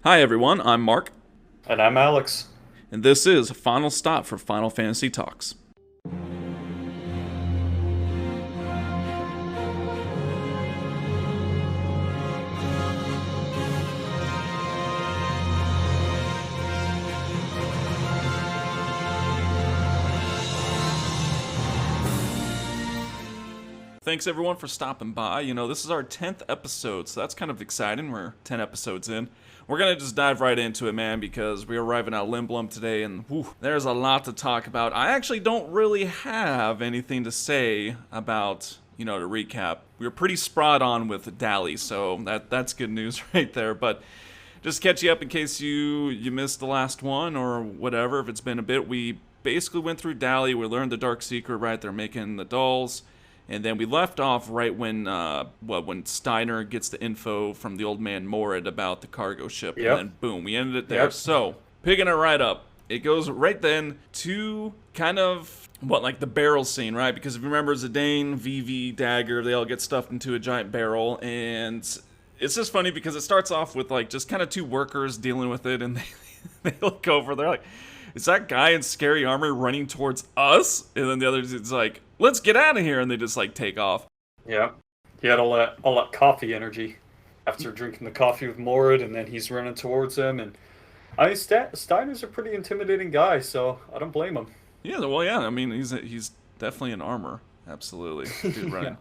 Hi everyone, I'm Mark, And I'm Alex. and this is Final Stop for Final Fantasy Talks. Thanks everyone for stopping by. This is our 10th episode, so that's kind of exciting. We're 10 episodes in. We're going to just dive right into it, man, because we're arriving at Lindblum today, and there's a lot to talk about. I actually don't really have anything to say about, to recap. We were pretty spot on with Dally, so that's good news right there, but just to catch you up in case you missed the last one or whatever, if it's been a bit, we basically went through Dally, we learned the dark secret, right? They're making the dolls. And then we left off right when when Steiner gets the info from the old man Morid about the cargo ship, and Yep. then boom, we ended it there. Yep. So picking it right up, it goes right then to kind of like the barrel scene, right? Because if you remember, Zidane, Vivi, Dagger, they all get stuffed into a giant barrel, and it's just funny because it starts off with like just kind of two workers dealing with it, and they look over, they're like, is that guy in scary armor running towards us? And then the other dude's like, let's get out of here, and they just like take off. Yep. He had all that coffee energy after drinking the coffee with Morid, and then he's running towards him. And I mean, Steiner's a pretty intimidating guy, so I don't blame him. Yeah, well, yeah, I mean, he's definitely in armor, absolutely, dude Yeah. running.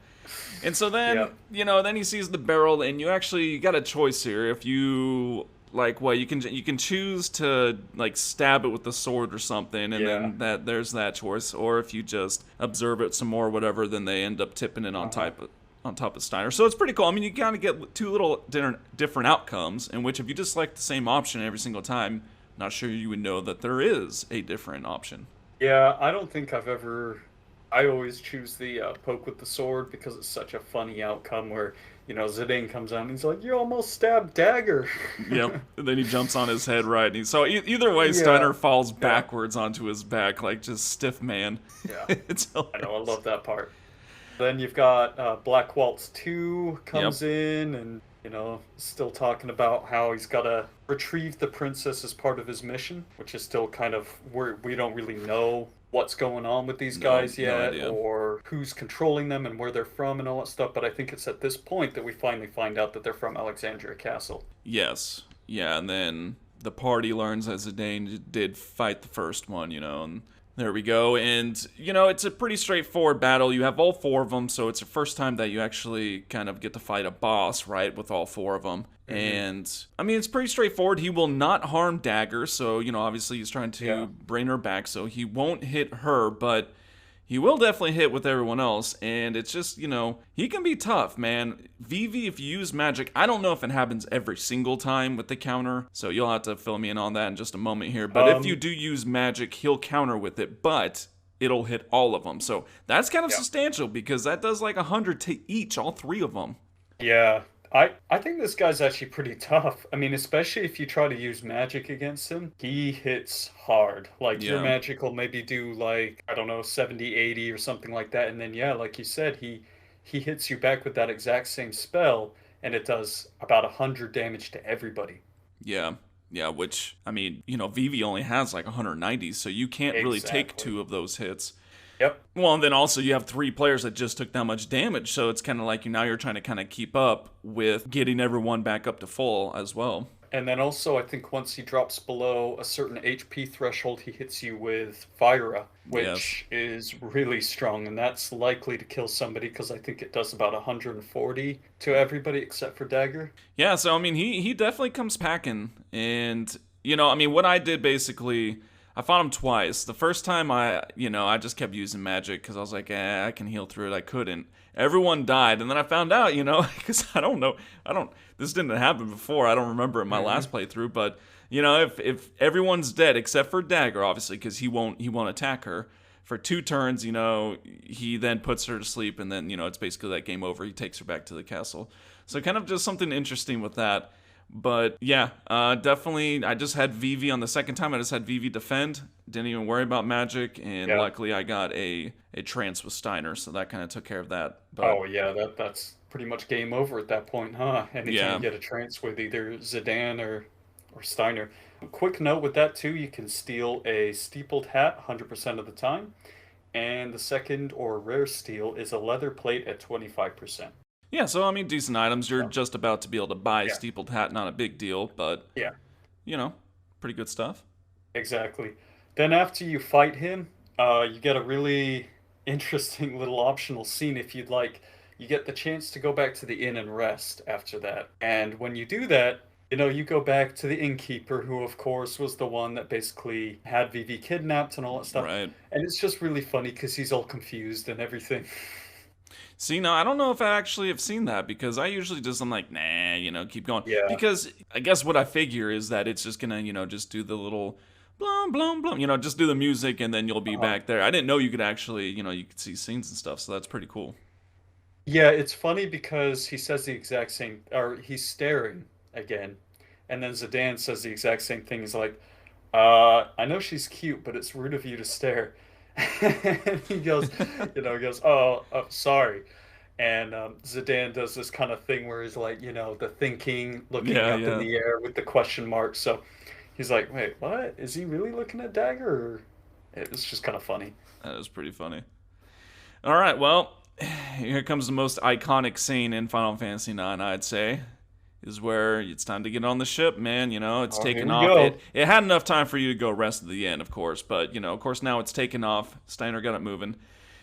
And so then, Yep. then he sees the barrel, and you got a choice here. If you you can choose to like stab it with the sword or something, and Yeah. then there's that choice. Or if you just observe it some more, whatever, then they end up tipping it on top of Steiner. So it's pretty cool. I mean, you kind of get two little different outcomes, in which if you just select the same option every single time, not sure you would know that there is a different option. Yeah, I don't think I've ever. I always choose the poke with the sword because it's such a funny outcome where, Zidane comes out and he's like, "You almost stabbed Dagger." Yep. And then he jumps on his head, right? And either way, Yeah. Steiner falls Yeah. backwards onto his back like just stiff man. Yeah. It's I know, I hilarious. love that part. Then you've got Black Waltz 2 Yep. comes in and, still talking about how he's got to retrieve the princess as part of his mission, which is still kind of where we don't really know what's going on with these No, guys no yet idea. or who's controlling them and where they're from and all that stuff. But I think it's at this point that we finally find out that they're from Alexandria Castle. Yes. Yeah, and then the party learns that Zidane did fight the first one, and there we go. And, it's a pretty straightforward battle. You have all four of them, so it's the first time that you actually kind of get to fight a boss, right, with all four of them. Mm-hmm. And, I mean, it's pretty straightforward. He will not harm Dagger, so, obviously he's trying to Yeah. bring her back, so he won't hit her, but he will definitely hit with everyone else, and it's just, he can be tough, man. Vivi, if you use magic, I don't know if it happens every single time with the counter, so you'll have to fill me in on that in just a moment here. But if you Um, do use magic, he'll counter with it, but it'll hit all of them. So that's kind of yeah. substantial because that does like 100 to each, all three of them. Yeah, I think this guy's actually pretty tough. I mean, especially if you try to use magic against him, he hits hard. Like your Yeah. magic will maybe do like, I don't know, 70, 80 or something like that. And then yeah, like you said, he hits you back with that exact same spell and it does about 100 damage to everybody. Yeah. Yeah, which, I mean, Vivi only has like 190, so you can't really take Exactly. two of those hits. Yep. Well, and then also you have three players that just took that much damage, so it's kind of like now you're trying to kind of keep up with getting everyone back up to full as well. And then also, I think once he drops below a certain HP threshold, he hits you with Fira, Yes. which is really strong, and that's likely to kill somebody because I think it does about 140 to everybody except for Dagger. Yeah, so I mean, he definitely comes packing, and I mean, what I did basically, I fought him twice. The first time I just kept using magic because I was like, I can heal through it. I couldn't. Everyone died, and then I found out, because I don't know, this didn't happen before. I don't remember in my Hmm. last playthrough, but if everyone's dead except for Dagger, obviously, because he won't attack her. For two turns, he then puts her to sleep, and then, it's basically that game over. He takes her back to the castle. So kind of just something interesting with that. But yeah, definitely. I just had Vivi on the second time. I just had Vivi defend. Didn't even worry about magic, and Yeah. luckily I got a trance with Steiner, so that kind of took care of that. But Oh yeah, that's pretty much game over at that point, huh? Anytime yeah, you get a trance with either Zidane or Steiner. Quick note with that too, you can steal a steepled hat 100% of the time, and the second or rare steal is a leather plate at 25%. Yeah, so I mean, decent items. You're So, just about to be able to buy a yeah, steepled hat, not a big deal, but yeah, you know, pretty good stuff. exactly. Then after you fight him, you get a really interesting little optional scene if you'd like. You get the chance to go back to the inn and rest after that. And when you do that, you go back to the innkeeper, who, of course, was the one that basically had Vivi kidnapped and all that stuff. Right. And it's just really funny because he's all confused and everything. See, now I don't know if I actually have seen that because I usually just I'm like, nah, keep going. Yeah. Because I guess what I figure is that it's just gonna, just do the little blum blum blum, just do the music and then you'll be Uh-huh. back there. I didn't know you could actually, you could see scenes and stuff, so that's pretty cool. Yeah, it's funny because he says the exact same, or he's staring again. And then Zidane says the exact same thing. He's like, I know she's cute, but it's rude of you to stare. And he goes, oh, sorry. And Zidane does this kind of thing where he's like, the thinking, looking Yeah, up in yeah. the air with the question mark. So he's like, wait, what? Is he really looking at Dagger? Or... It's just kind of funny. That is pretty funny. All right, well, here comes the most iconic scene in Final Fantasy IX, I'd say. Is where it's time to get on the ship, man. It's Oh, here taken we off. go. It had enough time for you to go rest at the end, of course, but of course now it's taken off. Steiner got it moving,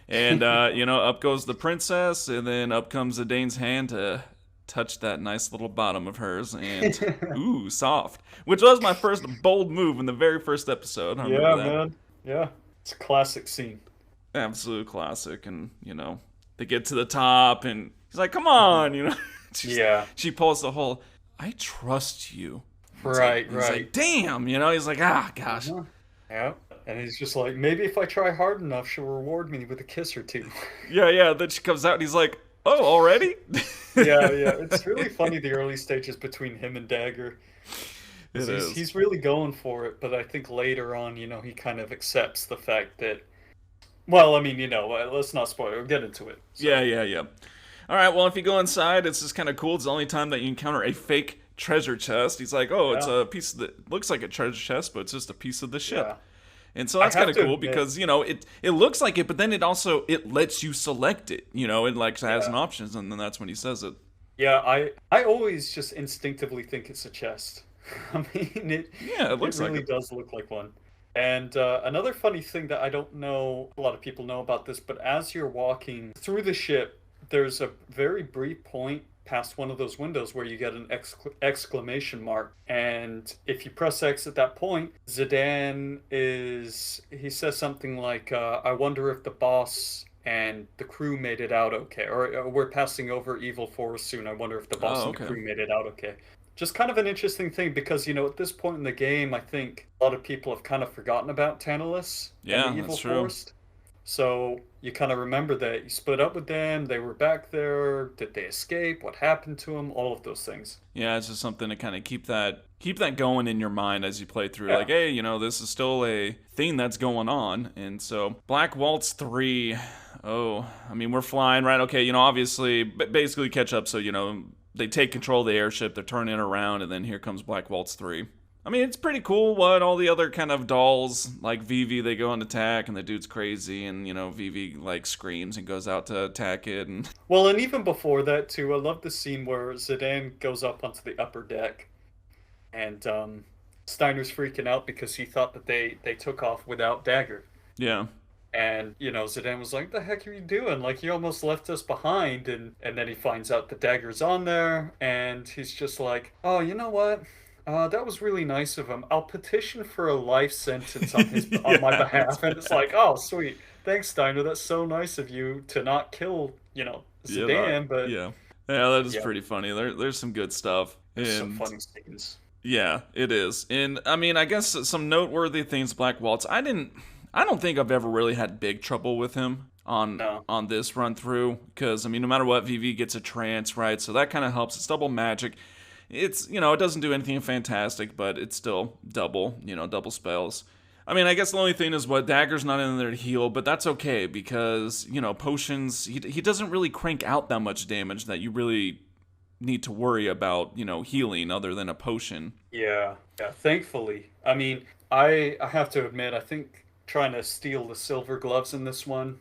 and up goes the princess, and then up comes Zidane's hand to touch that nice little bottom of hers, and ooh, soft. Which was my first bold move in the very first episode. I remember Yeah, that. man. Yeah, it's a classic scene. Absolute classic, and they get to the top, and he's like, "Come on," Yeah. she pulls the whole, "I trust you." Right, He's right. like, "Damn," he's like, "Ah, gosh." Uh-huh. Yeah. And he's just like, maybe if I try hard enough, she'll reward me with a kiss or two. Yeah, yeah. Then she comes out, and he's like, "Oh, already?" Yeah, yeah. It's really funny the early stages between him and Dagger. 'Cause It is. he's really going for it, but I think later on, he kind of accepts the fact that, well, I mean, let's not spoil it. We'll get into it. Yeah, So, yeah, yeah. All right. Well, if you go inside, it's just kind of cool. It's the only time that you encounter a fake treasure chest. He's like, "Oh, it's yeah, a piece of the looks like a treasure chest, but it's just a piece of the yeah. ship." And so I that's kind have of to cool admit, because it looks like it, but then it lets you select it. It like has an yeah. options, and then that's when he says it. Yeah, I always just instinctively think it's a chest. I mean, Yeah, it it looks like really it. does look like one. And another funny thing that I don't know a lot of people know about this, but as you're walking through the ship, there's a very brief point past one of those windows where you get an exclamation mark. And if you press X at that point, he says something like, I wonder if the boss and the crew made it out okay. Or we're passing over Evil Forest soon. I wonder if the boss Oh, and the okay. crew made it out okay. Just kind of an interesting thing because, at this point in the game, I think a lot of people have kind of forgotten about Tantalus and Yeah, the Evil that's true. Forest. So you kind of remember that you split up with them, they were back there, did they escape, what happened to them, all of those things. Yeah, it's just something to kind of keep that going in your mind as you play through. Yeah. Like, hey, this is still a thing that's going on. And so Black Waltz 3. Oh, I mean, we're flying, right? Okay, obviously, basically catch up. So they take control of the airship, they're turning it around, and then here comes Black Waltz 3. I mean, it's pretty cool what all the other kind of dolls, like Vivi, they go on attack, and the dude's crazy, and, Vivi, like, screams and goes out to attack it, and... Well, and even before that, too, I love the scene where Zidane goes up onto the upper deck, and Steiner's freaking out because he thought that they took off without Dagger. Yeah. And, Zidane was like, the heck are you doing? Like, you almost left us behind. And then he finds out the Dagger's on there, and he's just like, oh, you know what? That was really nice of him. I'll petition for a life sentence on my Yeah, that's behalf. And it's like, oh, sweet. Thanks, Steiner. That's so nice of you to not kill, Yeah, that, Zidane. But yeah. Yeah, that is yeah, pretty funny. There's some good stuff. there's some And funny scenes. yeah, it is. And I mean, I guess some noteworthy things Black Waltz. I don't think I've ever really had big trouble with him No. on this run through because I mean, no matter what, VV gets a trance, right? So that kind of helps. It's double magic. It's, it doesn't do anything fantastic, but it's still double spells. I mean, I guess the only thing is what Dagger's not in there to heal, but that's okay because, potions, he doesn't really crank out that much damage that you really need to worry about, healing other than a potion. Yeah, yeah. Thankfully, I mean, I have to admit, I think trying to steal the silver gloves in this one,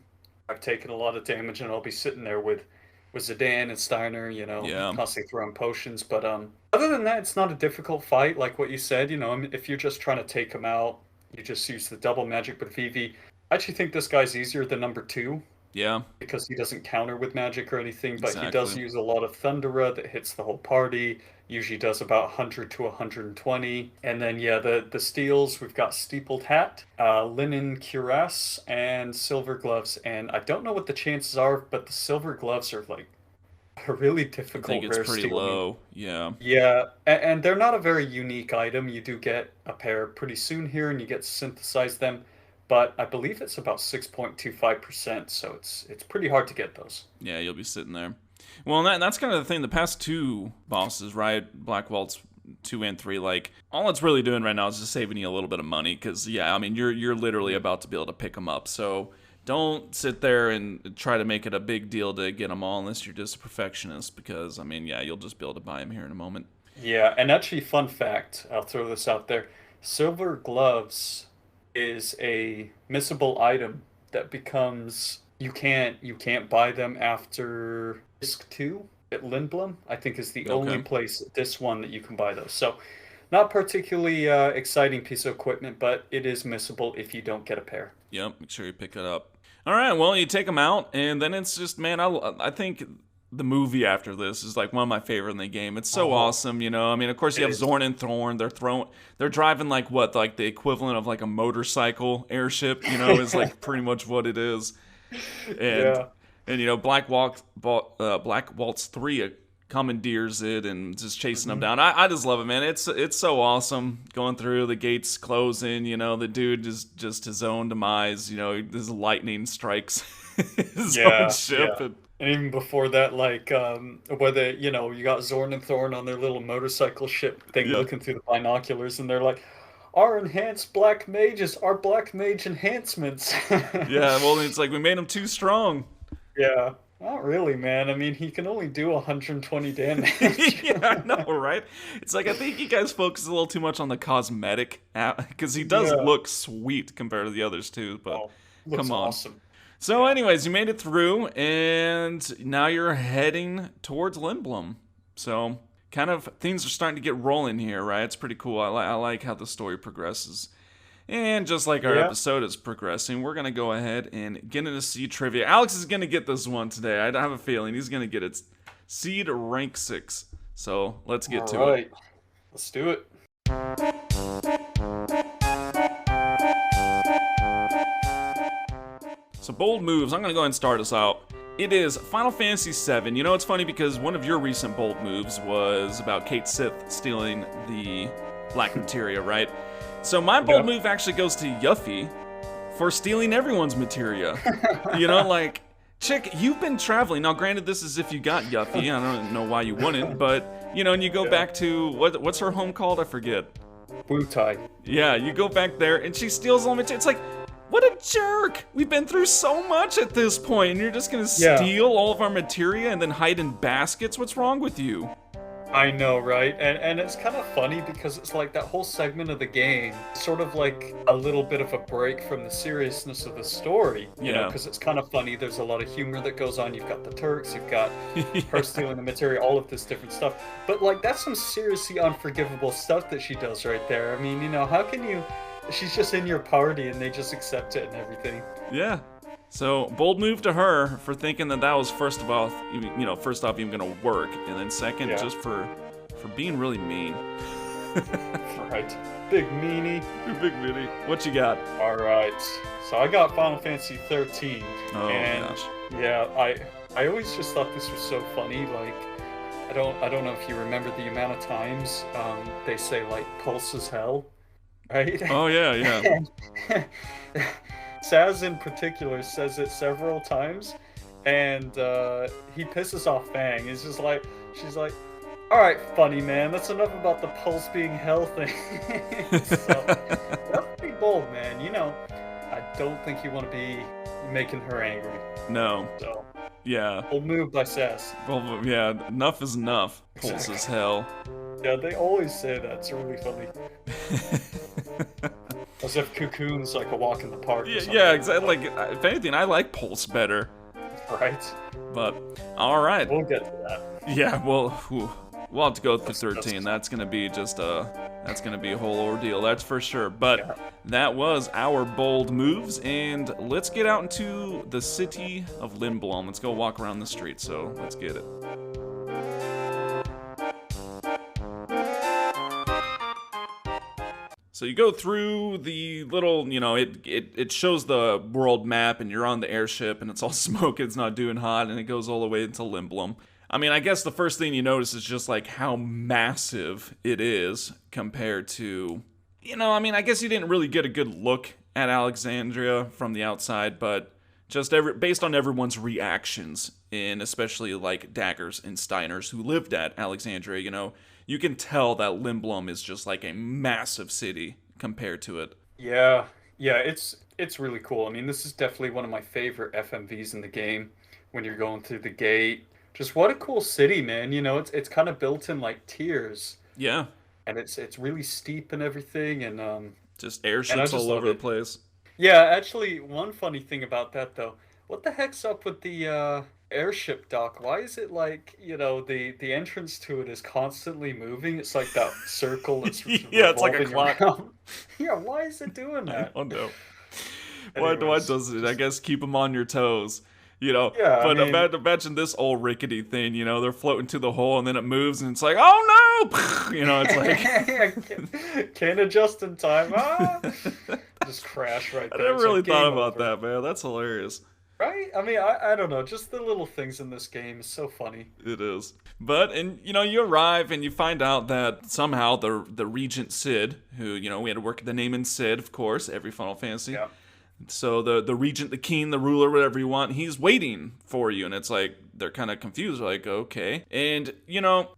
I've taken a lot of damage, and I'll be sitting there with Zidane and Steiner, Yeah, constantly throwing potions. But other than that, it's not a difficult fight, like what you said. I mean, if you're just trying to take him out, you just use the double magic. But Vivi, I actually think this guy's easier than number two yeah, because he doesn't counter with magic or anything, but he does exactly. use a lot of Thundera that hits the whole party. Usually does about 100 to 120. And then, yeah, the steals, we've got Steepled Hat, Linen Cuirass, and Silver Gloves. And I don't know what the chances are, but the Silver Gloves are like a really I think difficult it's rare pretty steal. I mean, low. Yeah. yeah, and they're not a very unique item. You do get a pair pretty soon here, and you get to synthesize them. But I believe it's about 6.25%, so it's pretty hard to get those. Yeah, you'll be sitting there. Well, that's kind of the thing. The past two bosses, right? Black Waltz 2 and 3, like, all it's really doing right now is just saving you a little bit of money. Because, yeah, I mean, you're literally about to be able to pick them up. So don't sit there and try to make it a big deal to get them all unless you're just a perfectionist. Because, I mean, yeah, you'll just be able to buy them here in a moment. Yeah, and actually, fun fact, I'll throw this out there. Silver gloves is a missable item that becomes you can't buy them after disc 2 at Lindblum. I think is the only Okay. place at this one that you can buy those. So, not particularly exciting piece of equipment, but it is missable if you don't get a pair. Yep, make sure you pick it up. All right, well, you take them out, and then it's just, man, I think the movie after this is like one of my favorite in the game. It's so Oh, awesome. I mean, of course, you it have is. Zorn and Thorn. They're driving like what, like the equivalent of like a motorcycle airship. Is like pretty much what it is. And Yeah. Black Waltz 3 commandeers it and just chasing them down. I just love it, man. It's so awesome going through the gates closing. The dude is just his own demise. His lightning strikes his own Yeah, ship. yeah. And And even before that, like whether you got Zorn and Thorn on their little motorcycle ship thing yeah, looking through the binoculars, and they're like, "Our enhanced black mages, our black mage enhancements." yeah. Well, it's like we made him too strong. Yeah, not really, man. I mean, he can only do 120 damage. Yeah, I know, right? It's like I think you guys focus a little too much on the cosmetic because he does Yeah. look sweet compared to the others too. But Oh, looks come on. awesome. So, Yeah. anyways, you made it through, and now you're heading towards Lindblum. So, kind of things are starting to get rolling here, right? It's pretty cool. I like how the story progresses. And just like our Yeah. episode is progressing, we're going to go ahead and get into seed trivia. Alex is going to get this one today. I have a feeling he's going to get it. Seed rank 6. So, let's get All to it. right. Let's do it. So bold moves, I'm going to go ahead and start us out. It is Final Fantasy VII. It's funny because one of your recent bold moves was about Kate Sith stealing the Black Materia, right? So my bold Yeah. move actually goes to Yuffie for stealing everyone's materia. Like, chick, you've been traveling. Now, granted, this is if you got Yuffie. I don't know why you wouldn't, but, and you go Yeah. back to, what's her home called? I forget. Butai. Yeah, you go back there and she steals all the material. It's like, what a jerk! We've been through so much at this point, and you're just gonna Yeah. steal all of our materia and then hide in baskets? What's wrong with you? I know, right? And it's kind of funny because it's like that whole segment of the game, sort of like a little bit of a break from the seriousness of the story, Yeah. because it's kind of funny. There's a lot of humor that goes on. You've got the Turks, you've got Yeah. her stealing the material, all of this different stuff. But like, that's some seriously unforgivable stuff that she does right there. I mean, how can you? She's just in your party and they just accept it and everything. Yeah. So bold move to her for thinking that was first off even gonna work, and then second, Yeah. just for being really mean. Right. Big meanie. You big meanie. What you got? All right. So I got Final Fantasy 13. Oh and gosh. yeah, I always just thought this was so funny. Like, I don't know if you remember the amount of times they say like pulse is hell, right? Oh yeah, yeah. Saz in particular says it several times, and he pisses off Fang. He's just like, she's like, all right, funny man, that's enough about the pulse being hell thing. So that's pretty bold, man. I don't think you want to be making her angry. No. So Yeah. Old move by Sass. Well, yeah, enough is enough. Pulls as Exactly. hell. Yeah, they always say that. It's really funny. As if Cocoon's like a walk in the park or Yeah, something yeah, like exactly. that. Like, if anything, I like Pulse better. Right? But, alright. We'll get to that. Yeah, well, we'll have to go through That's 13. just, That's gonna be just that's gonna be a whole ordeal, that's for sure. But yeah. that was our bold moves, and let's get out into the city of Lindblum. Let's go walk around the street, so let's get it. So you go through the little, it shows the world map, and you're on the airship, and it's all smoke, it's not doing hot, and it goes all the way into Lindblum. I mean, I guess the first thing you notice is just like how massive it is compared to, I guess you didn't really get a good look at Alexandria from the outside, but just based on everyone's reactions, in especially like Daggers and Steiners who lived at Alexandria, you can tell that Lindblum is just like a massive city compared to it. Yeah. Yeah, it's really cool. I mean, this is definitely one of my favorite FMVs in the game when you're going through the gate. Just what a cool city, man. It's kind of built in like tiers, Yeah, and it's really steep and everything, just and I airships just all love over the it. place. Yeah, actually, one funny thing about that though, what the heck's up with the airship dock? Why is it like, the entrance to it is constantly moving? It's like that circle that's Yeah, it's like a revolving clock. around. Yeah, why is it doing I that? don't know. Why Anyways, does it? I just guess keep them on your toes. yeah, I But mean, imagine this old rickety thing, they're floating to the hole and then it moves and it's like, oh no! It's can't adjust in time. Ah, like. just crash right I there. never It's really like thought game about over. that, man. That's hilarious. Right? I mean, I don't know. Just the little things in this game is so funny. It is. But, and, you arrive and you find out that somehow the Regent Sid, who, we had to work the name in Sid, of course, every Final Fantasy. Yeah. So the regent, the king, the ruler, whatever you want, he's waiting for you. And it's like, they're kind of confused, like, okay. And,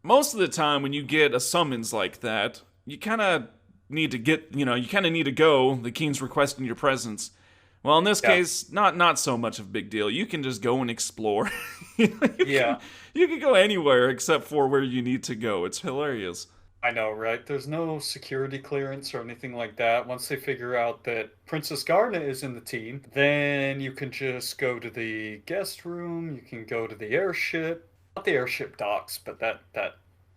most of the time when you get a summons like that, you kind of need to go. The king's requesting your presence. Well, in this Yeah. case, not so much of a big deal. You can just go and explore. you Yeah. you can go anywhere except for where you need to go. It's hilarious. I know, right? There's no security clearance or anything like that. Once they figure out that Princess Garnet is in the team, then you can just go to the guest room. You can go to the airship, not the airship docks, but that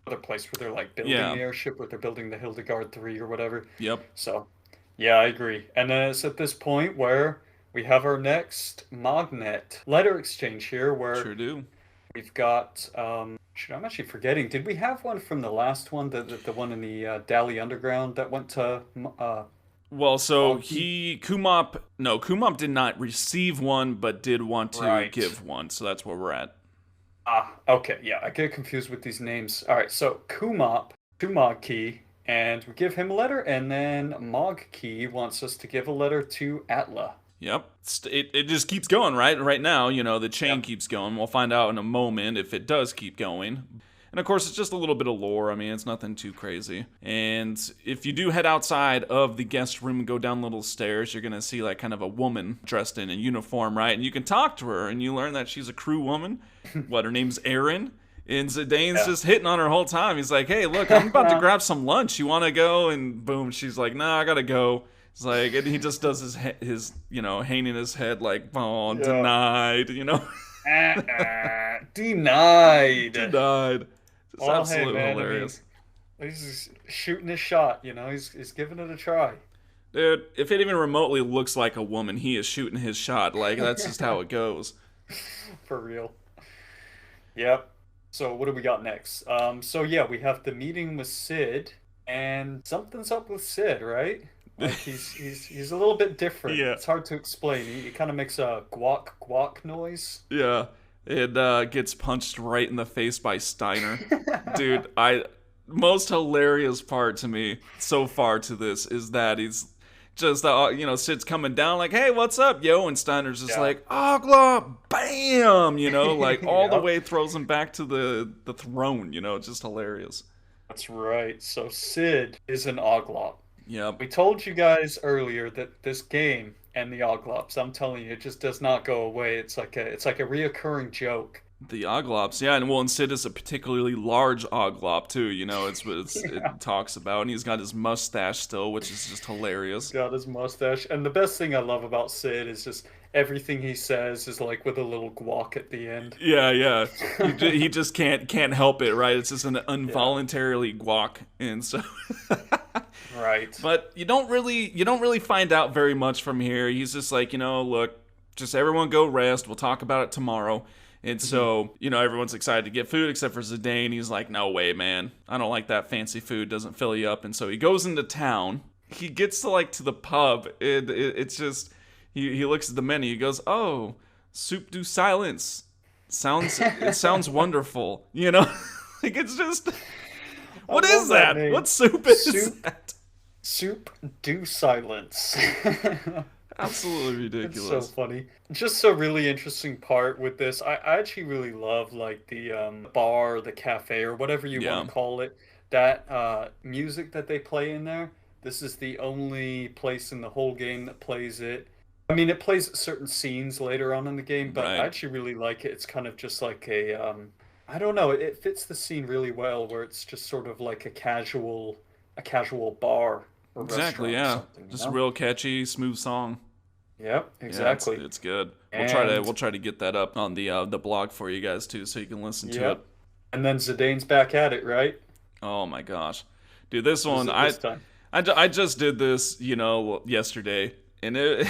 other place where they're like building Yeah. the airship, where they're building the Hildegard 3 or whatever. Yep. So, yeah, I agree. And then it's at this point where we have our next Magnet letter exchange here, where Sure do. we've got. Shoot, I'm actually forgetting. Did we have one from the last one, the one in the Dali Underground that went to Well, so Monkey? Kumop did not receive one, but did want to Right. give one. So that's where we're at. Ah, okay, yeah, I get confused with these names. All right, so Kumop to Mogki, and we give him a letter, and then Mogki wants us to give a letter to Atla. Yep. It just keeps going, right? Right now, the chain Yep. keeps going. We'll find out in a moment if it does keep going. And of course, it's just a little bit of lore. I mean, it's nothing too crazy. And if you do head outside of the guest room and go down little stairs, you're going to see like kind of a woman dressed in a uniform, right? And you can talk to her and you learn that she's a crew woman. What, her name's Erin? And Zidane's Yeah. just hitting on her whole time. He's like, hey, look, I'm about to grab some lunch. You want to go? And boom, she's like, nah, I got to go. It's like, and he just does his hanging his head like, oh, Yeah. denied, Denied. denied. It's Well, hey, absolutely man, I mean, hilarious. he's just shooting his shot, he's giving it a try. Dude, if it even remotely looks like a woman, he is shooting his shot. Like, that's just how it goes. For real. Yep. So what do we got next? So yeah, we have the meeting with Sid, and something's up with Sid, right? Like he's a little bit different. Yeah. It's hard to explain. He kind of makes a guac guac noise. Yeah. It gets punched right in the face by Steiner. Dude, most hilarious part to me so far to this is that he's just, Sid's coming down like, hey, what's up, yo? And Steiner's just Yeah. like, Ogla, bam! Like all the Yep. way throws him back to the throne, it's just hilarious. That's right. So Sid is an Oglop. Yep. We told you guys earlier that this game and the Oglops, I'm telling you, it just does not go away. It's like a reoccurring joke. The Oglops, yeah, and well, and Sid is a particularly large Oglop too. It's what Yeah. it talks about, and he's got his mustache still, which is just hilarious. Got his mustache. And the best thing I love about Sid is just everything he says is like with a little guac at the end. Yeah, yeah. He just can't help it, right? It's just an Yeah. involuntarily guac, and so. Right. But you don't really find out very much from here. He's just like, look, just everyone go rest. We'll talk about it tomorrow. And Mhm. so, everyone's excited to get food except for Zidane. He's like, no way, man. I don't like that fancy food. Doesn't fill you up. And so he goes into town. He gets to the pub. It's just, he looks at the menu. He goes, oh, soup du silence. It sounds wonderful. Like it's just, I what is love that that? name. What soup is Soup that? Soup do silence. Absolutely It's so ridiculous. funny. Just a really interesting part with this. I actually really love like the bar, the cafe, or whatever you want Yeah, to call it. That music that they play in there. This is the only place in the whole game that plays it. I mean, it plays at certain scenes later on in the game, but I right. actually really like it. It's kind of just like a I don't know, it fits the scene really well where it's just sort of like a casual bar or Exactly, restaurant or yeah. something, you Just a know? real catchy, smooth song. Yep, Yeah, it's exactly. it's good. We'll try to And we'll try to get that up on the blog for you guys too, so you can listen to it. yep. And then Zidane's back at it, right? Oh my gosh, dude, this What is one it this time? I just did this yesterday, and it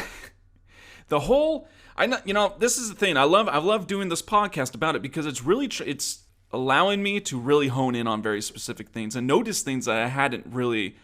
the whole I know this is the thing I love doing this podcast about it because it's really it's allowing me to really hone in on very specific things and notice things that I hadn't really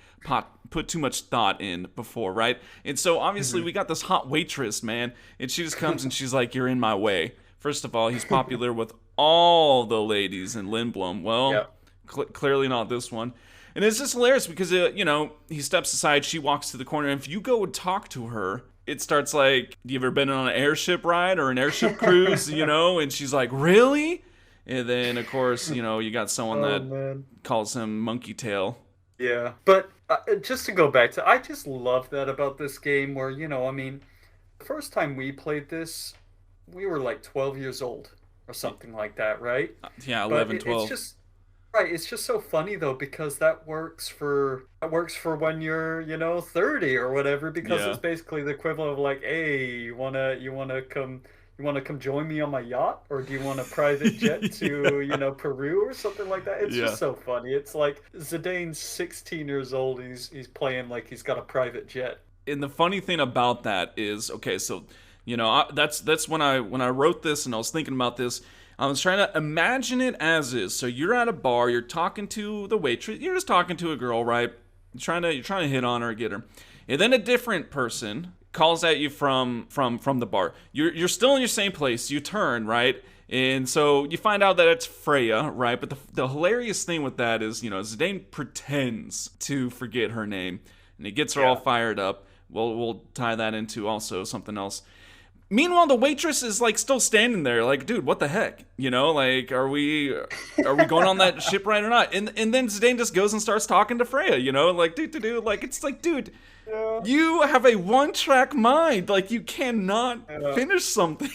put too much thought in before, right? And so obviously Hmm. we got this hot waitress, man, and she just comes and she's like, "You're in my way." First of all, he's popular with all the ladies in Lindblum. Well, Yep. clearly not this one. And it's just hilarious because he steps aside, she walks to the corner, and if you go and talk to her, it starts like, "You ever been on an airship ride or an airship cruise?" And she's like, "Really?" And then of course, you got someone Oh that man. calls him Monkey Tail. Yeah. But just to go back to, I just love that about this game where, I mean, the first time we played this, we were like 12 years old or something like that, right? Yeah, But 11, it's 12. just right, it's just so funny though because that works for when you're, 30 or whatever because Yeah. it's basically the equivalent of like, "Hey, you want to come join me on my yacht or do you want a private jet to, Peru or something like that?" It's Yeah. just so funny. It's like Zidane's 16 years old and he's playing like he's got a private jet. And the funny thing about that is, okay, so that's when I wrote this and I was thinking about this. I was trying to imagine it as is. So you're at a bar, you're talking to the waitress, you're just talking to a girl, right? You're trying to hit on her, get her, and then a different person calls at you from the bar. You're still in your same place. You turn right. And so you find out that it's Freya, right? But the hilarious thing with that is, Zidane pretends to forget her name, and it gets her all Yeah. fired up. We'll tie that into also something else. Meanwhile, the waitress is like still standing there, like, dude, what the heck? Like, are we going on that ship ride or not? And then Zidane just goes and starts talking to Freya, like, dude, like, it's like, dude, Yeah. you have a one-track mind, like, you cannot Yeah. finish something.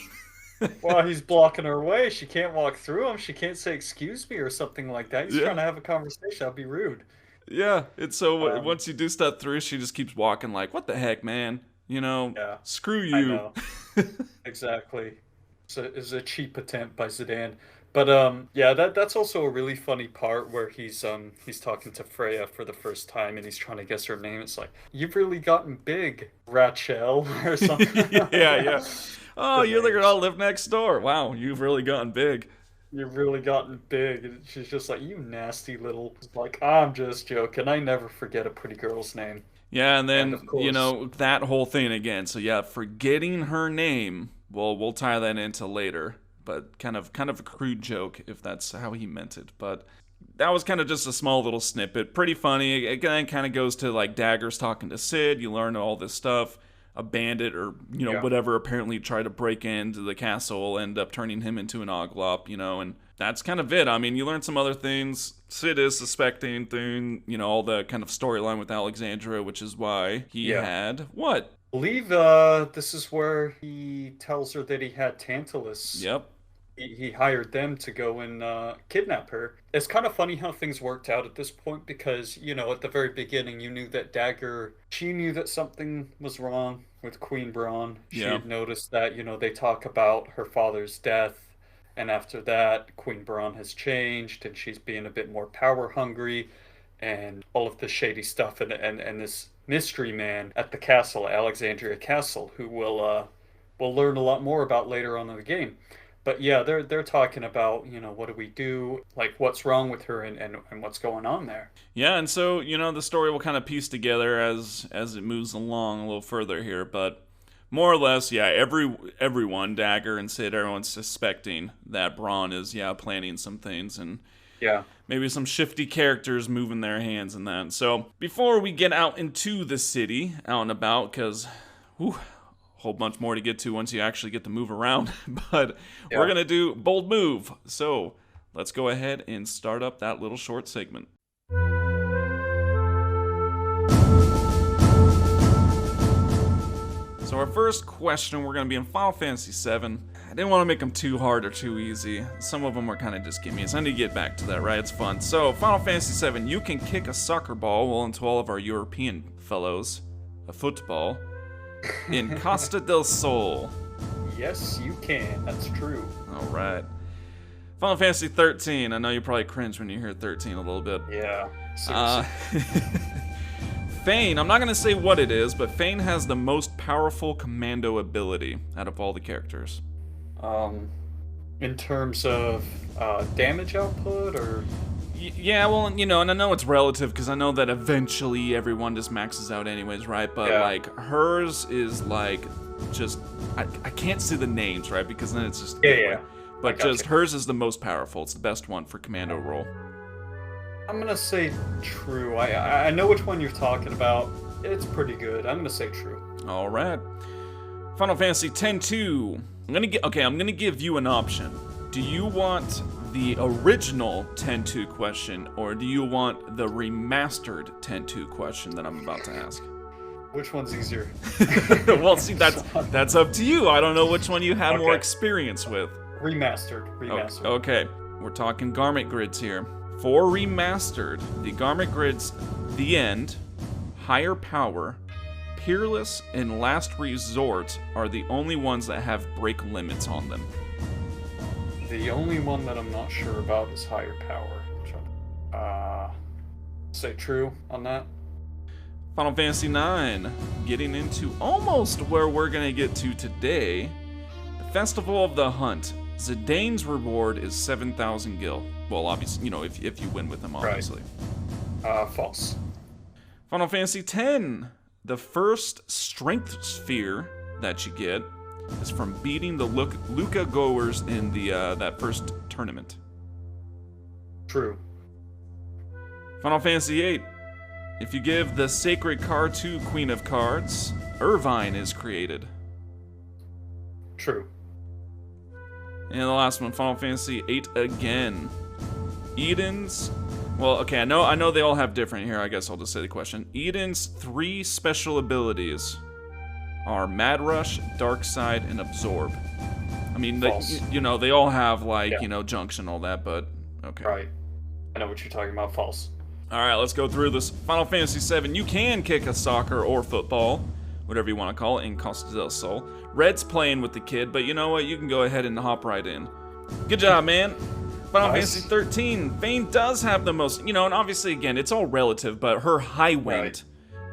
Well, he's blocking her way. She can't walk through him. She can't say excuse me or something like that. He's Yeah, trying to have a conversation. That'd be rude. yeah. And so Um, once you do step through, she just keeps walking, like, what the heck, man? yeah, Screw I you. know. Exactly. It's a cheap attempt by Zidane. But yeah, that's also a really funny part where he's talking to Freya for the first time and he's trying to guess her name. It's like, "You've really gotten big, Rachel," or something. Yeah, yeah. Oh, The you're the names. girl that live next door. Wow, you've really gotten big. You've really gotten big. And she's just like, "You nasty little." It's like, "I'm just joking. I never forget a pretty girl's name." Yeah, and And then of course, that whole thing again. So yeah, forgetting her name. Well, we'll tie that into later, but kind of a crude joke if that's how he meant it. But that was kind of just a small little snippet. Pretty funny. Again, kind of goes to like Daggers talking to Sid. You learn all this stuff. A bandit or yeah. whatever apparently tried to break into the castle, end up turning him into an oglop. And that's kind of it. I mean, you learn some other things. Sid is suspecting all the kind of storyline with Alexandria, which is why he Yeah. had what? I believe this is where he tells her that he had Tantalus. Yep. He hired them to go and kidnap her. It's kind of funny how things worked out at this point because, at the very beginning, you knew that she knew that something was wrong with Queen Braun. She Yeah. had noticed that, they talk about her father's death. And after that, Queen Braun has changed and she's being a bit more power hungry and all of the shady stuff and this mystery man at the castle, Alexandria Castle, who we'll learn a lot more about later on in the game. But yeah, they're talking about, what do we do? Like what's wrong with her and what's going on there. Yeah, and so, the story will kind of piece together as it moves along a little further here, but more or less, yeah, everyone, Dagger and Sid, everyone's suspecting that Braun is, planning some things and Yeah. maybe some shifty characters moving their hands and that. So, before we get out into the city, out and about, because, whole bunch more to get to once you actually get to move around, but Yeah. we're gonna do bold move. So let's go ahead and start up that little short segment. So our first question, we're gonna be in Final Fantasy VII. I didn't want to make them too hard or too easy. Some of them were kind of just gimmies. I need to get back to that, right? It's fun. So Final Fantasy VII, you can kick a soccer ball, well, into all of our European fellows, a football, in Costa del Sol. Yes, you can. That's true. All right. Final Fantasy 13. I know you probably cringe when you hear 13 a little bit. Yeah. Seriously. Fane, I'm not going to say what it is, but Fane has the most powerful commando ability out of all the characters. In terms of damage output or... Yeah, well, and I know it's relative because I know that eventually everyone just maxes out anyways, right? But, Yeah. hers is, just... I can't see the names, right? Because then it's just... Yeah. But I just gotcha. hers is the most powerful. It's the best one for commando role. I'm gonna say true. I know which one you're talking about. It's pretty good. I'm gonna say true. All right. Final Fantasy X-2. I'm gonna give you an option. Do you want the original X-2 question, or do you want the remastered X-2 question that I'm about to ask? Which one's easier? Well, see, that's up to you. I don't know which one you had more Okay. experience with. Remastered. Okay, we're talking garment grids here. For remastered, the garment grids, The End, Higher Power, Peerless, and Last Resort are the only ones that have break limits on them. The only one that I'm not sure about is Higher Power. Say true on that. Final Fantasy IX, getting into almost where we're gonna get to today. The Festival of the Hunt. Zidane's reward is 7,000 gil. Well, obviously, if you win with them, obviously. False. Final Fantasy X. The first strength sphere that you get is from beating the Luca goers in the that first tournament. True. Final Fantasy VIII. If you give the sacred card to Queen of Cards, Irvine is created. True. And the last one, Final Fantasy VIII again. Eden's... Well, okay, I know they all have different here. I guess I'll just say the question. Eden's 3 special abilities are Mad Rush, Dark Side, and Absorb. I mean, they all have, Junction, all that, but... Okay. Right. I know what you're talking about. False. Alright, let's go through this. Final Fantasy VII, you can kick a soccer or football, whatever you want to call it, in Costa del Sol. Red's playing with the kid, but you know what? You can go ahead and hop right in. Good job, man. Final Nice. Fantasy 13, Vayne does have the most, and obviously, again, it's all relative, but her high wind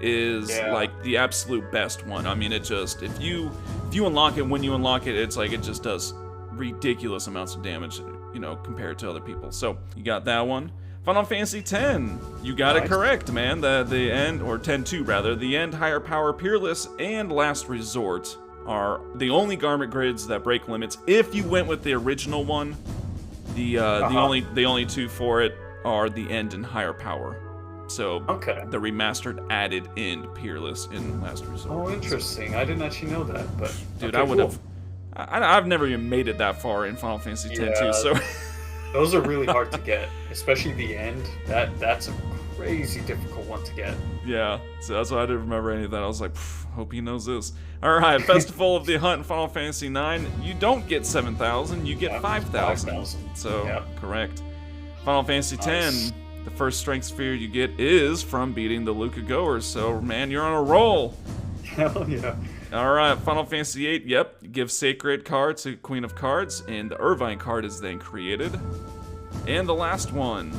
is, the absolute best one. I mean, it just, if you unlock it, when you unlock it, it's it just does ridiculous amounts of damage, compared to other people. So, you got that one. Final Fantasy X, you got it correct, man. The end, or X-2 rather, the end, Higher Power, Peerless, and Last Resort are the only garment grids that break limits. If you went with the original one, the only 2 for it are the end and Higher Power. So the remastered added in Peerless and Last Resort. Oh, interesting. I didn't actually know that, but dude, okay, I would have. I've never even made it that far in Final Fantasy X too. So Those are really hard to get, especially the end. That's a crazy difficult one to get. Yeah, so that's why I didn't remember any of that. I was like, hope he knows this. All right, Festival of the Hunt in Final Fantasy IX. You don't get 7,000, you get 5,000. 5,000. So, Yep. correct. Final Fantasy Nice. X, the first strength sphere you get is from beating the Luca Goers. So, man, you're on a roll. Hell yeah. All right, Final Fantasy VIII, yep. You give Sacred card to Queen of Cards, and the Irvine card is then created. And the last one.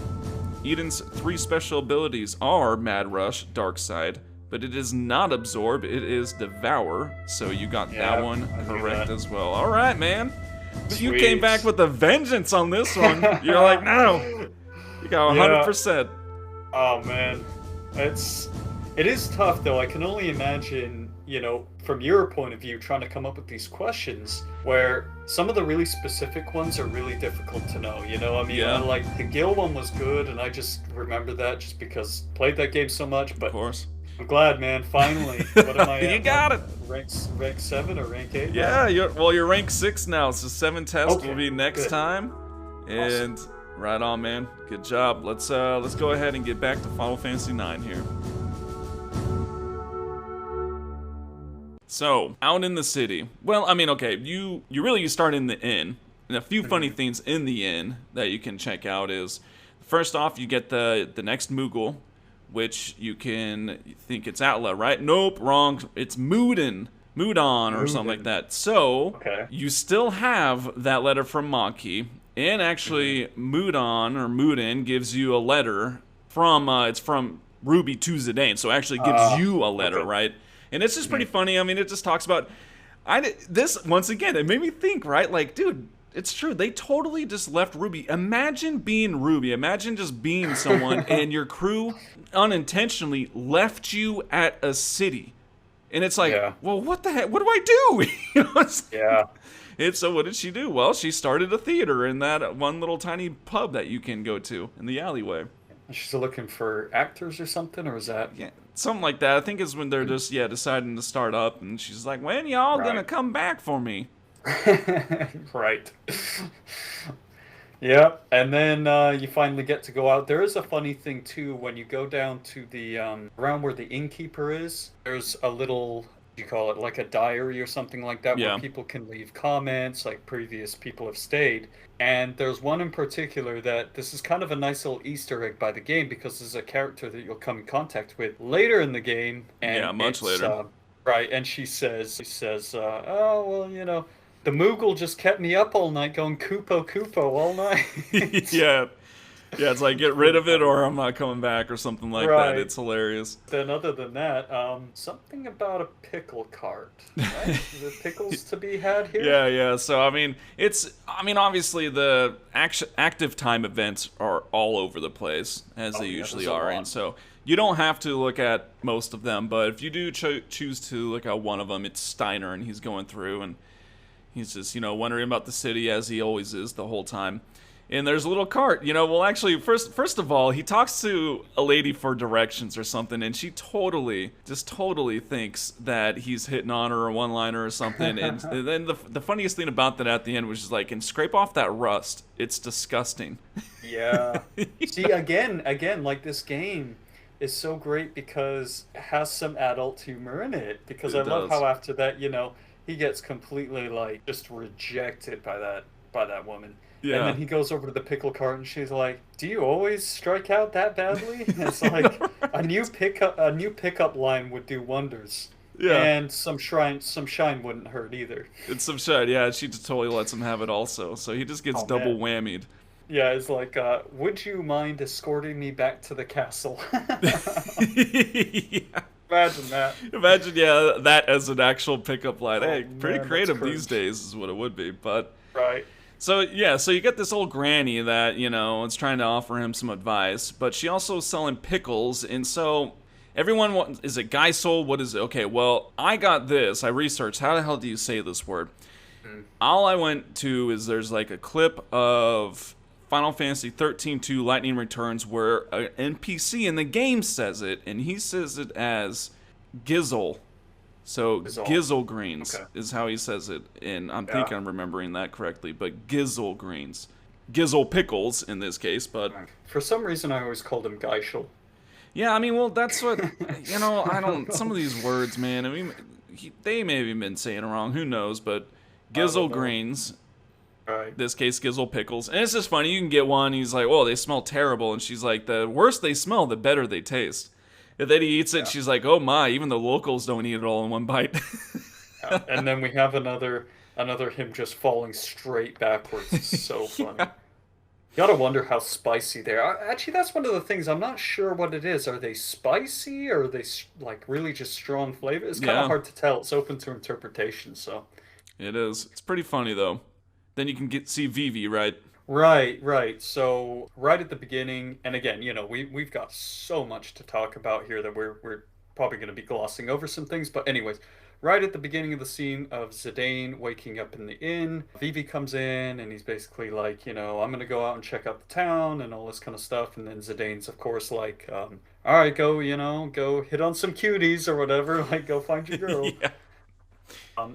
Eden's 3 special abilities are Mad Rush, Dark Side, but it is not Absorb, it is Devour. So you got that one I knew correct that. as well. All right, man. But you Sweet. came back with a vengeance on this one. You're like, no. You got 100%. Oh man, it is tough though. I can only imagine, from your point of view, trying to come up with these questions where some of the really specific ones are really difficult to know. I mean, Yeah. like the Gil one was good, and I just remember that just because I played that game so much. Of But course. I'm glad, man. Finally, what am I? You at? got it. Rank 7 or rank 8? Yeah, you're rank 6 now, so 7 test Okay, will be next good. time. And right on, man. Good job. Let's go ahead and get back to Final Fantasy IX here. So, out in the city. Well, I mean, okay, you start in the inn. And a few funny things in the inn that you can check out is, first off, you get the next Moogle, which you can think it's Atla, right? Nope, wrong. It's Moodin or something like that. So, Okay. you still have that letter from Maki, and actually Moodin gives you a letter from, it's from Ruby to Zidane, so it actually gives you a letter, okay. right? And it's just pretty funny. I mean, it just talks about, this, once again, it made me think, right? Like, dude, it's true. They totally just left Ruby. Imagine being Ruby. Imagine just being someone and your crew unintentionally left you at a city. And it's like, Yeah. well, what the heck? What do I do? Yeah. And so what did she do? Well, she started a theater in that one little tiny pub that you can go to in the alleyway. She's looking for actors or something, or is that? Yeah, something like that. I think it's when they're just, deciding to start up. And she's like, when y'all gonna Right. come back for me? Right. Yeah, and then you finally get to go out. There is a funny thing too when you go down to the around where the innkeeper is. There's a little, what do you call it, like a diary or something like that, Yeah. where people can leave comments, like previous people have stayed. And there's one in particular that this is kind of a nice little Easter egg by the game because there's a character that you'll come in contact with later in the game. And Yeah, much it's, later. right, and she says, oh well, the Moogle just kept me up all night going Kupo all night. yeah. Yeah, it's like, get rid of it or I'm not coming back or something like that. Right. It's hilarious. Then other than that, something about a pickle cart. Right? The pickles to be had here? Yeah. So, I mean, obviously the active time events are all over the place, as they usually there's a are. lot. And so you don't have to look at most of them, but if you do choose to look at one of them, it's Steiner, and he's going through, and he's just, wondering about the city as he always is the whole time. And there's a little cart, well, actually, first of all, he talks to a lady for directions or something, and she totally thinks that he's hitting on her, a one-liner or something. And then the funniest thing about that at the end was just like, and scrape off that rust. It's disgusting. Yeah. See, again, like this game is so great because it has some adult humor in it. Because It I love does. how after that, he gets completely like just rejected by that woman. Yeah. And then he goes over to the pickle cart and she's like, "Do you always strike out that badly?" And it's like a new pickup line would do wonders. Yeah. And some shine wouldn't hurt either. It's some shit, yeah. She just totally lets him have it also. So he just gets Oh, double man. whammied. Yeah, it's like, would you mind escorting me back to the castle? Yeah. Imagine that. Imagine, that as an actual pickup line. Oh, Hey, pretty man, creative that's these cringe. days is what it would be. But Right. so you get this old granny that, is trying to offer him some advice, but she also is selling pickles, and so everyone wants, is it Geisel? What is it? Okay, well, I got this. I researched. How the hell do you say this word? All I went to is there's like a clip of Final Fantasy 13-2 Lightning Returns where an NPC in the game says it, and he says it as Gizzle. So Gizzle. Gizzle Greens Okay. is how he says it, and I think I'm remembering that correctly, but Gizzle Greens. Gizzle Pickles in this case, but For some reason, I always called him Geishel. yeah, I mean, well, that's what I don't. Some of these words, man. I mean, they may have been saying it wrong. Who knows? But I Gizzle don't know. Greens, Right. this case Gizzle Pickles, and it's just funny. You can get one. He's like, "Oh, they smell terrible," and she's like, "The worse they smell, the better they taste." And then he eats it. Yeah. She's like, "Oh my!" Even the locals don't eat it all in one bite. Yeah. And then we have another him just falling straight backwards. It's so funny. Yeah. Gotta wonder how spicy they are. Actually, that's one of the things I'm not sure what it is. Are they spicy or are they like really just strong flavor? It's kind of Yeah, hard to tell. It's open to interpretation. So, it is. It's pretty funny though. Then you can see Vivi, right? right, right. So, right at the beginning, and again, we've got so much to talk about here that we're probably going to be glossing over some things. But anyways, right at the beginning of the scene of Zidane waking up in the inn, Vivi comes in and he's basically like, I'm gonna go out and check out the town and all this kind of stuff. And then Zidane's of course like, all right, go, go hit on some cuties or whatever, like go find your girl. Yeah.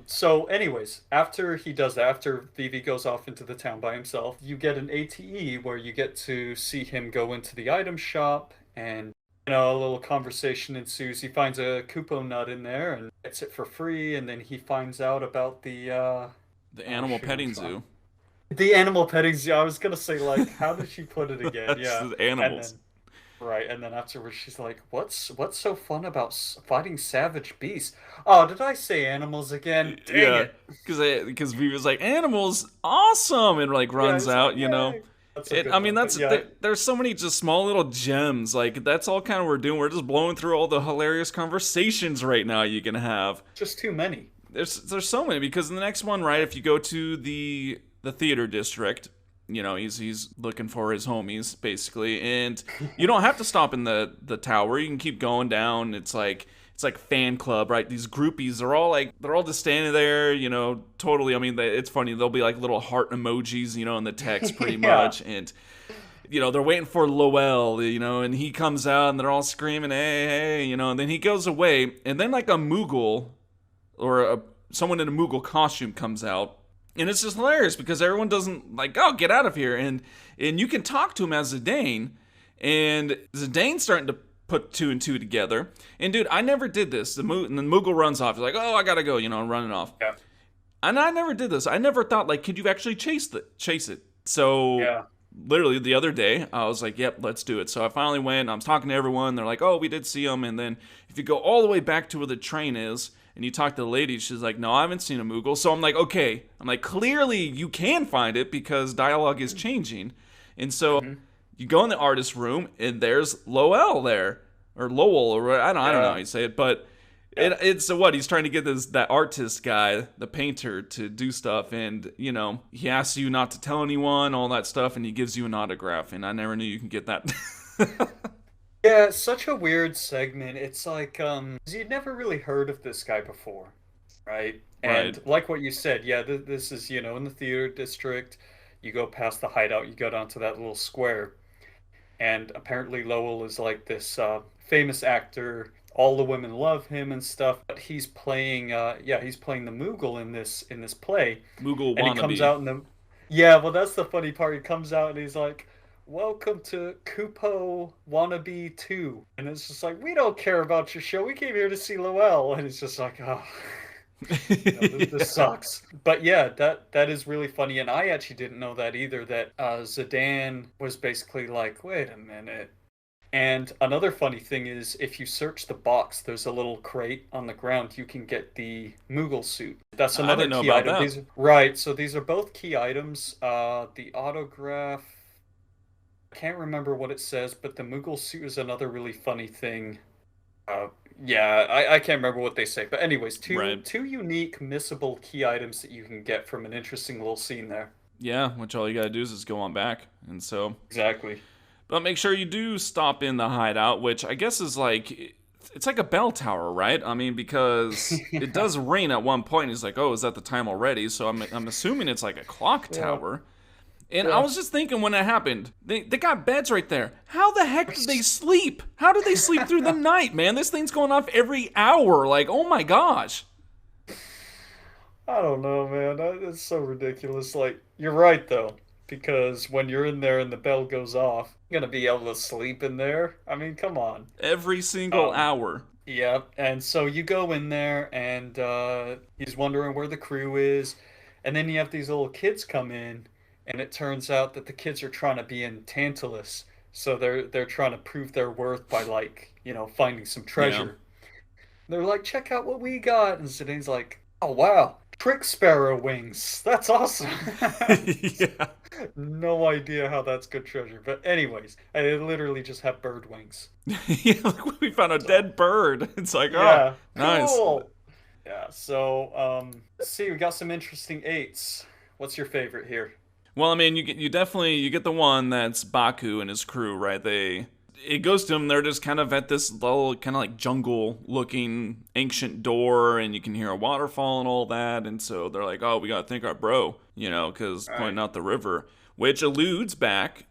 So anyways, after he does that, after Vivi goes off into the town by himself, you get an ATE where you get to see him go into the item shop and a little conversation ensues. He finds a Kupo nut in there and gets it for free, and then he finds out about The oh animal shoot, I'm petting trying. zoo. The animal petting zoo. I was gonna say like, how did she put it again? That's Yeah, the and animals. then right, and then afterwards she's like, "What's so fun about fighting savage beasts?" Oh, did I say animals again? Dang Yeah, it! because Vivi's like animals, awesome, and like Yeah, runs he's like, out. "Yay!" That's a I good mean, one. But yeah, there's so many just small little gems. Like that's all kind of we're doing. We're just blowing through all the hilarious conversations right now you can have. just too many. There's so many because in the next one, right? If you go to the theater district, he's looking for his homies basically, and you don't have to stop in the tower. You can keep going down. It's like fan club, right? These groupies are all like they're all just standing there, totally. I mean, it's funny. They'll be like little heart emojis, in the text pretty Yeah. much, and they're waiting for Lowell, and he comes out and they're all screaming, hey, hey, and then he goes away, and then like a Moogle or someone in a Moogle costume comes out, and it's just hilarious because everyone doesn't like, oh, get out of here, and you can talk to him as Zidane, and Zidane's starting to put two and two together. And dude, I never did this. And the Moogle runs off. He's like, oh, I gotta go, running off. Yeah. And I never did this. I never thought like, could you actually chase it? So Yeah. literally the other day, I was like, yep, let's do it. So I finally went. I was talking to everyone. They're like, oh, we did see him. And then if you go all the way back to where the train is, and you talk to the lady, she's like, no, I haven't seen a Moogle. So I'm like, okay. I'm like, clearly you can find it because dialogue is changing. And so Mhm. you go in the artist room, and there's Lowell there, or Lowell, or I don't know how Yeah. you say it, but Yeah. it's what he's trying to get that artist guy, the painter, to do stuff, and he asks you not to tell anyone, all that stuff, and he gives you an autograph, and I never knew you can get that. Yeah, it's such a weird segment. It's like, 'cause you'd never really heard of this guy before, right? Right. And like what you said, yeah, this is, in the theater district. You go past the hideout, you go down to that little square, and apparently Lowell is like this famous actor. All the women love him and stuff. But he's playing the Moogle in this play, Moogle and he comes wannabe. out in the yeah. Well, that's the funny part. He comes out and he's like, "Welcome to Kupo Wannabe 2," and it's just like, we don't care about your show. We came here to see Lowell, and it's just like, oh. This Yeah. sucks. But yeah, that is really funny, and I actually didn't know that either. That Zidane was basically like, wait a minute. And another funny thing is, if you search the box, there's a little crate on the ground. You can get the Moogle suit. That's I another didn't know key about item. that. Right. So these are both key items. The autograph. I can't remember what it says, but the Moogle suit is another really funny thing. Uh, yeah, I can't remember what they say, but anyways, two Right. two unique missable key items that you can get from an interesting little scene there. Yeah, which all you gotta do is just go on back, and so. Exactly. But make sure you do stop in the hideout, which I guess is like it's like a bell tower, right? I mean, because it Yeah. does ring at one point. He's like, "Oh, is that the time already?" So I'm assuming it's like a clock Yeah. tower. And I Yeah. was just thinking when it happened, they got beds right there. How the heck did they sleep? How did they sleep through the night, man? This thing's going off every hour. Like, oh my gosh. I don't know, man. It's so ridiculous. Like, you're right though. because when you're in there and the bell goes off, you're gonna be able to sleep in there. I mean, come on. Every single Um, hour. yeah, and so you go in there and he's wondering where the crew is, and then you have these little kids come in, and it turns out that the kids are trying to be in Tantalus, so they're trying to prove their worth by like, finding some Yeah. treasure. They're like, check out what we got. And Zidane's like, oh, wow, trick sparrow wings. That's awesome. Yeah. No idea how that's good treasure. But, anyways, I literally just have bird wings. Yeah, like we found a So, dead bird. It's like, oh, yeah, nice. cool. Yeah, so, let's see, we got some interesting eights. What's your favorite here? Well, I mean, you definitely you get the one that's Baku and his crew, right? It goes to them. They're just kind of at this little kind of like jungle looking ancient door, and you can hear a waterfall and all that. And so they're like, oh, we gotta thank our bro, because All right. pointing out the river, which alludes back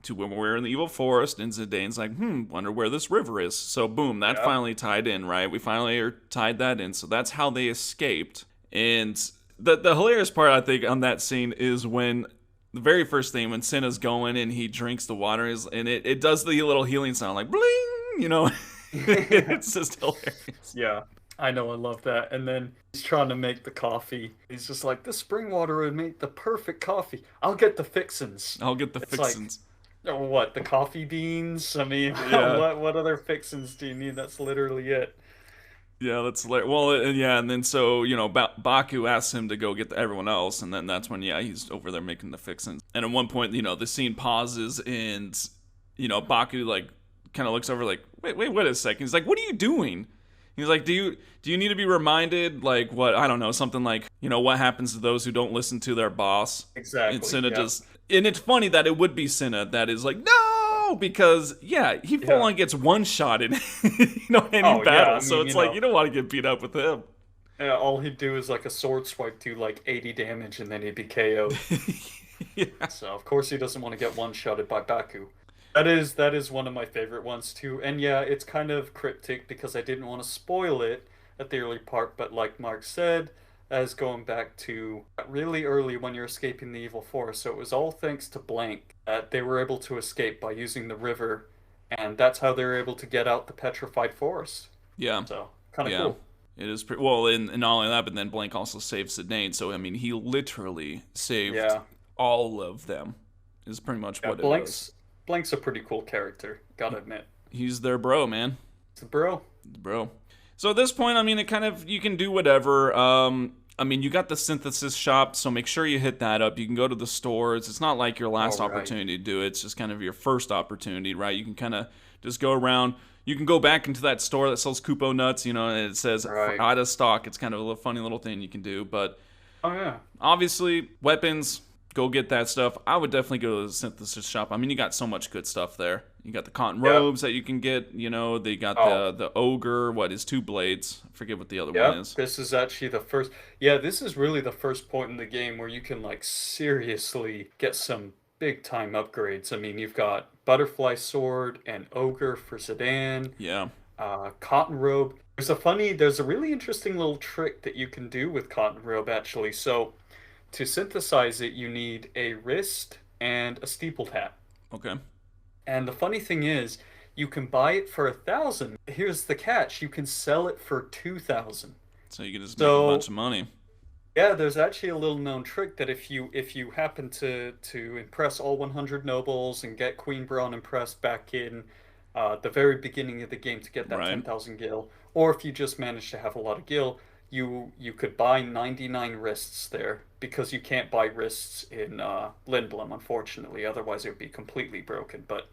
to when we're in the evil forest. And Zidane's like, wonder where this river is. So boom, that Yep. finally tied in, right? We finally are tied that in. So that's how they escaped. And the hilarious part I think on that scene is when the very first thing when Senna's going and he drinks the water and it does the little healing sound like bling. It's just hilarious. Yeah, I know, I love that. And then he's trying to make the coffee. He's just like, this spring water would make the perfect coffee. I'll get the fixins. I'll get the It's like, fixins. oh, what, the coffee beans? I mean, Yeah. what other fixins do you need? That's literally it. Yeah, that's hilarious. Well, yeah, and then so Baku asks him to go get everyone else, and then that's when he's over there making the fixins. And at one point, the scene pauses, and Baku like kind of looks over like, wait a second. He's like, what are you doing? He's like, do you need to be reminded like what I don't know something like what happens to those who don't listen to their boss? And Exactly. Cinna Yeah. just and it's funny that it would be Cinna that is like no because he full Yeah. on gets one shot in any Oh, yeah. battle, I so mean, it's like you don't want to get beat up with him. all he'd do is like a sword swipe do like 80 damage and then he'd be KO'd. Yeah, So of course he doesn't want to get one-shotted by Baku. That is one of my favorite ones too. And yeah, it's kind of cryptic because I didn't want to spoil it at the early part, but like Mark said, as going back to really early when you're escaping the evil forest. So it was all thanks to Blank that they were able to escape by using the river, and that's how they were able to get out the petrified forest. yeah, So kind of yeah. cool. It is pretty well, and not only that, but then Blank also saved Sidney. So I mean, he literally saved Yeah. all of them. Is pretty much Yeah, what it is. Blank's a pretty cool character, gotta admit. He's their bro, man. It's a bro. Bro. So at this point, I mean, it kind of you can do whatever. I mean, you got the synthesis shop, so make sure you hit that up. You can go to the stores. It's not like your All last right. opportunity to do it. It's just kind of your first opportunity, right? You can kind of just go around. You can go back into that store that sells Kupo nuts, and it says Right. out of stock. It's kind of a little funny little thing you can do, but Oh yeah. obviously, weapons, go get that stuff. I would definitely go to the synthesis shop. I mean, you got so much good stuff there. You got the cotton Yep. robes that you can get. They got Oh, the ogre. What is two blades? I forget what the other one yep. is. This is actually the first. Yeah, this is really the first point in the game where you can like seriously get some big time upgrades. I mean, you've got butterfly sword and ogre for Zidane, Yeah. cotton robe. There's a really interesting little trick that you can do with cotton robe actually. So to synthesize it, you need a wrist and a steepled hat. Okay. And the funny thing is, you can buy it for 1,000. Here's the catch: you can sell it for 2,000. So you can just make a bunch So of money. yeah, there's actually a little known trick that if you happen to impress all 100 nobles and get Queen Braun impressed back in the very beginning of the game to get that Right. 10,000 gil, or if you just manage to have a lot of gil, you could buy 99 wrists there because you can't buy wrists in Lindblum, unfortunately. Otherwise, it would be completely broken. But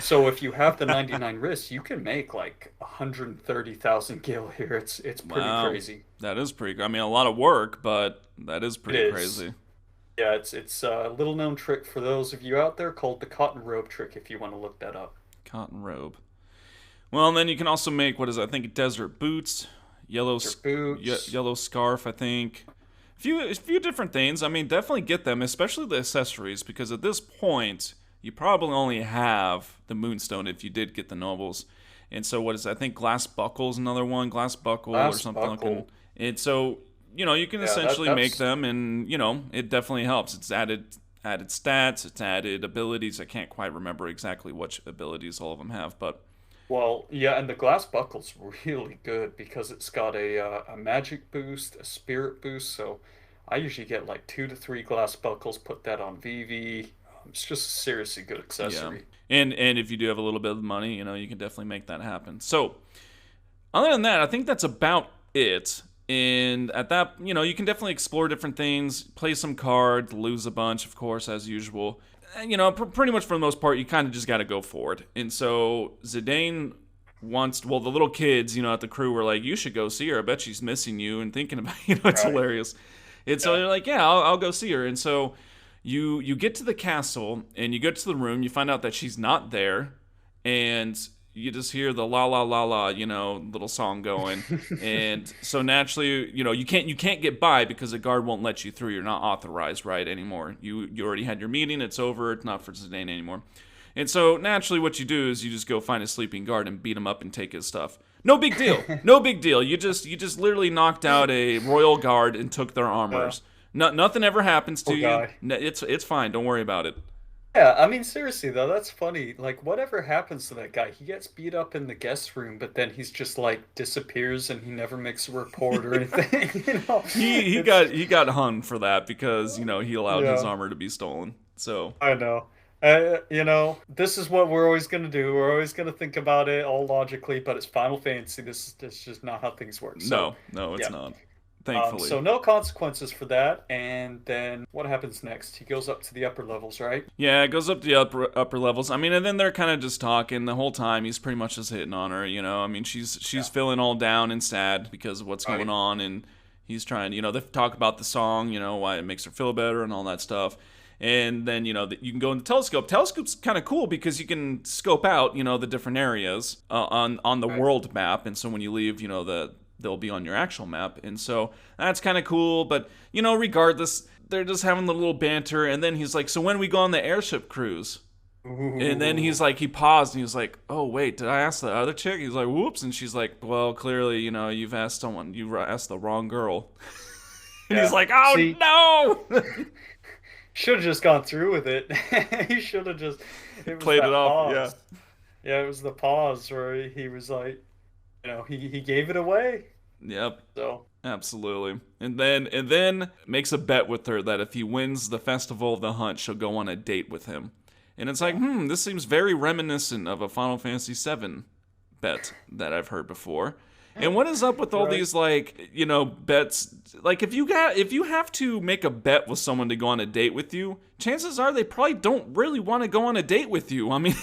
so if you have the 99 wrists, you can make like 130,000 gil here. It's pretty Wow. crazy. That is pretty. I mean, a lot of work, but that is It pretty is. crazy. Yeah, it's a little known trick for those of you out there called the cotton robe trick if you want to look that up. Cotton robe. Well, and then you can also make what is it? I think desert boots, yellow Your boots. yellow scarf. I think a few different things. I mean, definitely get them, especially the accessories, because at this point you probably only have the moonstone if you did get the nobles. And so what is it? I think glass buckle's another one, glass buckle or Last something looking. buckle. And so you can Yeah, essentially make that's them, and it definitely helps. It's added stats, it's added abilities. I can't quite remember exactly which abilities all of them have, but Well, yeah, and the glass buckle's really good because it's got a magic boost, a spirit boost. So I usually get like 2 to 3 glass buckles. Put that on VV. It's just a seriously good yeah. accessory. And if you do have a little bit of money, you can definitely make that happen. So, other than that, I think that's about it. And at that, you can definitely explore different things, play some cards, lose a bunch, of course, as usual. And, pretty much for the most part, you kind of just got to go forward. And so Zidane well, the little kids, at the crew were like, you should go see her. I bet she's missing you and thinking about, it's Right. hilarious. And so Yeah. they're like, yeah, I'll go see her. And so you get to the castle and you go to the room, you find out that she's not there, and you just hear the la la la la, little song going. And so naturally, you can't get by because the guard won't let you through. You're not authorized right anymore. You already had your meeting, it's over, it's not for Zidane anymore. And so naturally what you do is you just go find a sleeping guard and beat him up and take his stuff. No big deal. No big deal. You just literally knocked out a royal guard and took their Yeah. armors. No, nothing ever happens to Poor you. guy. It's fine. Don't worry about it. Yeah, I mean, seriously though, that's funny. Like, whatever happens to that guy? He gets beat up in the guest room, but then he's just like disappears and he never makes a report or anything. He It's got hung for that because he allowed his yeah, armor to be stolen. So I know. This is what we're always gonna do. We're always gonna think about it all logically, but it's Final Fantasy. This is just not how things work. So, no, it's yeah. not. Thankfully. So no consequences for that. And then what happens next? He goes up to the upper levels, right? Yeah, it goes up to the upper levels. I mean, and then they're kind of just talking the whole time. He's pretty much just hitting on her. I mean, she's Yeah. feeling all down and sad because of what's going Right. on, and he's trying. They talk about the song. Why it makes her feel better and all that stuff. And then you can go in the telescope. Telescope's kind of cool because you can scope out the different areas on the Right. world map. And so when you leave, they'll be on your actual map. And so that's kind of cool. But regardless, they're just having the little banter. And then he's like, "So when we go on the airship cruise?" And then Ooh. he's like, he paused and he was like, "Oh wait, did I ask the other chick?" He's like, "Whoops," and she's like, "Well, clearly, you've asked someone, you asked the wrong girl." And he's Yeah. like, "Oh See, no!" should have just gone through with it. He should have just. It was Played it that off, yeah. pause. Yeah, it was the pause where he was like, he gave it away. Yep. So Absolutely. And then makes a bet with her that if he wins the Festival of the Hunt, she'll go on a date with him. And it's like, this seems very reminiscent of a Final Fantasy VII bet that I've heard before. And what is up with all right. these bets? Like if you have to make a bet with someone to go on a date with you, chances are they probably don't really want to go on a date with you. I mean,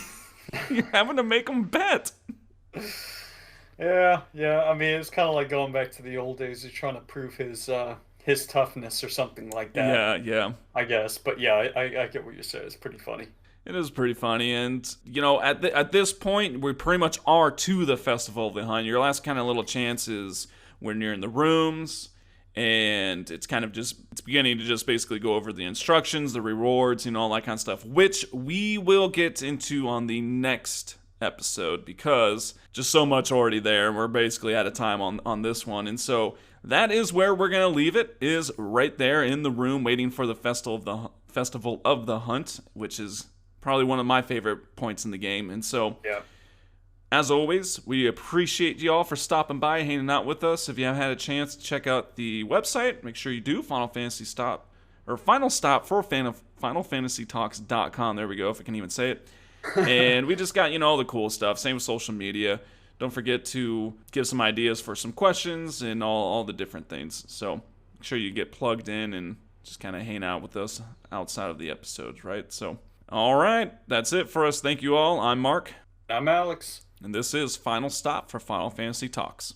you're having to make them bet. Yeah, yeah. I mean, it's kind of like going back to the old days. He's trying to prove his toughness or something like that, Yeah, yeah. I guess. But yeah, I get what you said. It's pretty funny. It is pretty funny, and at this point, we pretty much are to the Festival of the Hunt. Your last kind of little chance is when you're in the rooms, and it's beginning to just basically go over the instructions, the rewards, all that kind of stuff, which we will get into on the next episode because just so much already there. We're basically out of time on this one, and so that is where we're gonna leave it. Is right there in the room waiting for the Festival of the Hunt, which is probably one of my favorite points in the game. And so, Yeah. as always, we appreciate y'all for stopping by, hanging out with us. If you haven't had a chance to check out the website, make sure you do. Final Stop for FinalFantasyTalks.com. There we go, if I can even say it. And we just got, all the cool stuff. Same with social media. Don't forget to give some ideas for some questions and all the different things. So make sure you get plugged in and just kind of hang out with us outside of the episodes, right? So, all right, that's it for us. Thank you all. I'm Mark, I'm Alex. and this is Final Stop for Final Fantasy Talks.